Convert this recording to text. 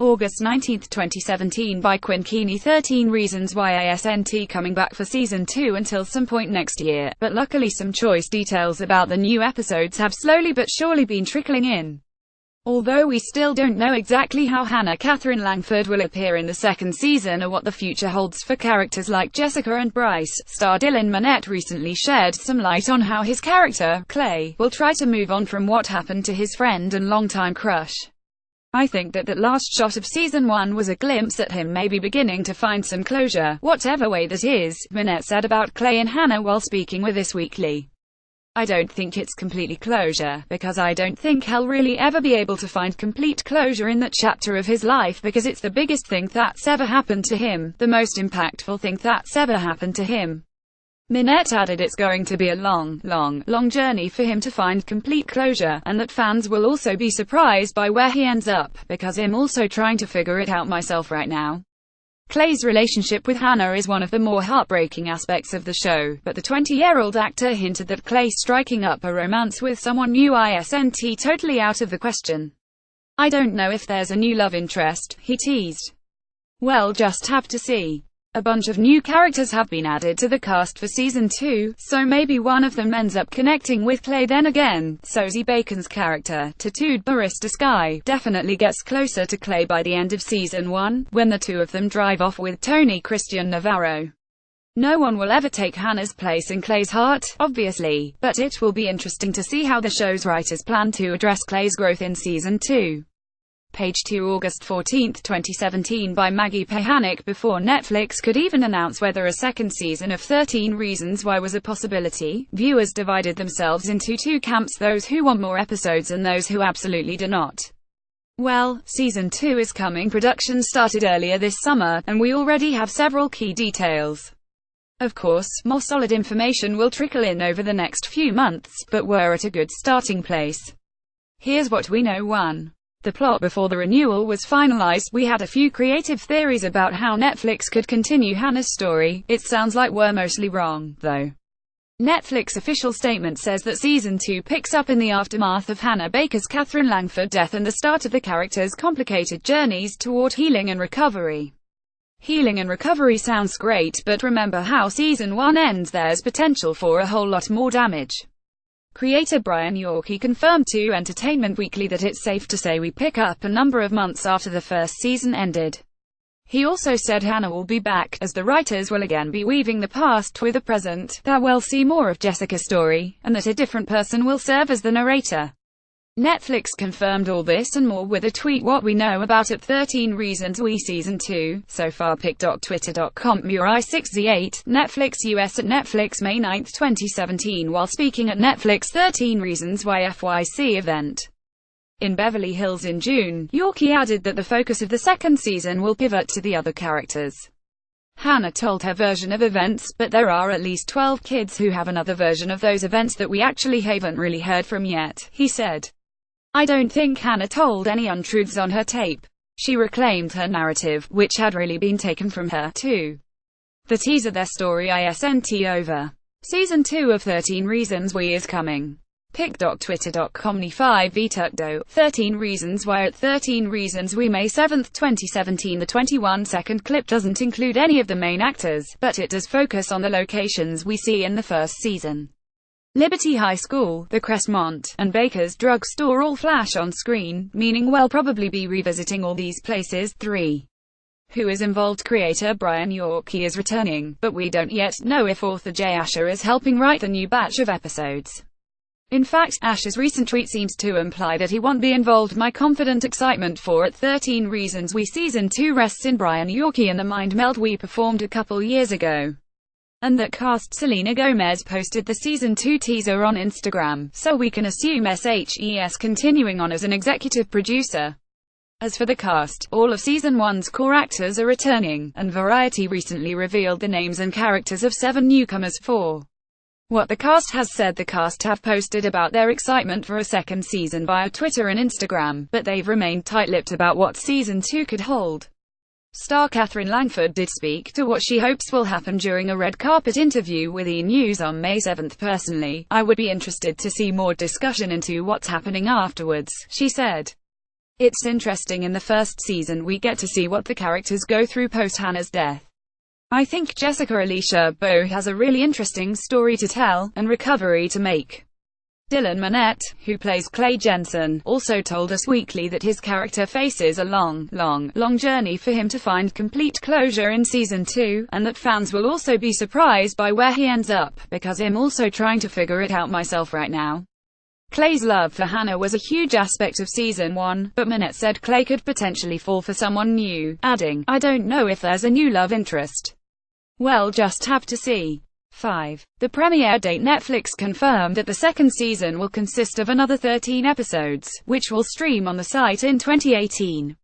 August 19, 2017 by Quinn Keeney. 13 Reasons Why isn't coming back for Season 2 until some point next year, but luckily some choice details about the new episodes have slowly but surely been trickling in. Although we still don't know exactly how Hannah Catherine Langford will appear in the second season or what the future holds for characters like Jessica and Bryce, star Dylan Minnette recently shed some light on how his character, Clay, will try to move on from what happened to his friend and longtime crush. I think that last shot of Season 1 was a glimpse at him maybe beginning to find some closure, whatever way that is, Minnette said about Clay and Hannah while speaking with This Weekly. I don't think it's completely closure, because I don't think he'll really ever be able to find complete closure in that chapter of his life because it's the biggest thing that's ever happened to him, the most impactful thing that's ever happened to him. Minnette added it's going to be a long journey for him to find complete closure, and that fans will also be surprised by where he ends up, because I'm also trying to figure it out myself right now. Clay's relationship with Hannah is one of the more heartbreaking aspects of the show, but the 20-year-old actor hinted that Clay striking up a romance with someone new isn't totally out of the question. I don't know if there's a new love interest, he teased. Well, just have to see. A bunch of new characters have been added to the cast for Season 2, so maybe one of them ends up connecting with Clay. Then again, Sosie Bacon's character, tattooed barista Sky, definitely gets closer to Clay by the end of Season 1, when the two of them drive off with Tony Christian Navarro. No one will ever take Hannah's place in Clay's heart, obviously, but it will be interesting to see how the show's writers plan to address Clay's growth in Season 2. Page 2 August 14, 2017 by Maggie Pahanik. Before Netflix could even announce whether a second season of 13 Reasons Why was a possibility, viewers divided themselves into two camps: those who want more episodes and those who absolutely do not. Well, Season 2 is coming. Production started earlier this summer, and we already have several key details. Of course, more solid information will trickle in over the next few months, but we're at a good starting place. Here's what we know. 1. The plot before the renewal was finalized. We had a few creative theories about how Netflix could continue Hannah's story. It sounds like we're mostly wrong, though. Netflix official statement says that Season 2 picks up in the aftermath of Hannah Baker's Catherine Langford death and the start of the characters' complicated journeys toward healing and recovery. Healing and recovery sounds great, but remember how Season 1 ends. There's potential for a whole lot more damage. Creator Brian Yorkey confirmed to Entertainment Weekly that it's safe to say we pick up a number of months after the first season ended. He also said Hannah will be back, as the writers will again be weaving the past with the present, that we'll see more of Jessica's story, and that a different person will serve as the narrator. Netflix confirmed all this and more with a tweet: what we know about at 13 Reasons Why Season 2, so far. Pic.twitter.com Murai6Z8, Netflix US. At Netflix May 9, 2017 while speaking at Netflix 13 Reasons Why FYC event in Beverly Hills in June, Yorkey added that the focus of the second season will pivot to the other characters. Hannah told her version of events, but there are at least 12 kids who have another version of those events that we actually haven't really heard from yet, he said. I don't think Hannah told any untruths on her tape. She reclaimed her narrative, which had really been taken from her, too. The teaser their story isn't over. Season 2 of 13 Reasons Why is coming. Pic.twitter.com Ni5vtukdo, 13 Reasons Why. At 13 Reasons Why May 7, 2017 The 21-second clip doesn't include any of the main actors, but it does focus on the locations we see in the first season. Liberty High School, the Crestmont, and Baker's Drug Store all flash on screen, meaning we'll probably be revisiting all these places. 3. Who is involved? Creator Brian Yorkey is returning, but we don't yet know if author Jay Asher is helping write the new batch of episodes. In fact, Asher's recent tweet seems to imply that he won't be involved. My confident excitement for At 13 Reasons Why Season 2 rests in Brian Yorkey and the mind meld we performed a couple years ago. And that cast Selena Gomez posted the Season 2 teaser on Instagram, so we can assume SHE's continuing on as an executive producer. As for the cast, all of Season 1's core actors are returning, and Variety recently revealed the names and characters of 7 newcomers. 4. What the cast has said. The cast have posted about their excitement for a second season via Twitter and Instagram, but they've remained tight-lipped about what Season 2 could hold. Star Catherine Langford did speak to what she hopes will happen during a red carpet interview with E! News on May 7. Personally, I would be interested to see more discussion into what's happening afterwards, she said. It's interesting, in the first season we get to see what the characters go through post Hannah's death. I think Jessica Alicia Bow has a really interesting story to tell, and recovery to make. Dylan Minnette, who plays Clay Jensen, also told Us Weekly that his character faces a long journey for him to find complete closure in Season 2, and that fans will also be surprised by where he ends up, because I'm also trying to figure it out myself right now. Clay's love for Hannah was a huge aspect of Season 1, but Minnette said Clay could potentially fall for someone new, adding, "I don't know if there's a new love interest. Well, just have to see." 5. The premiere date. Netflix confirmed that the second season will consist of another 13 episodes, which will stream on the site in 2018.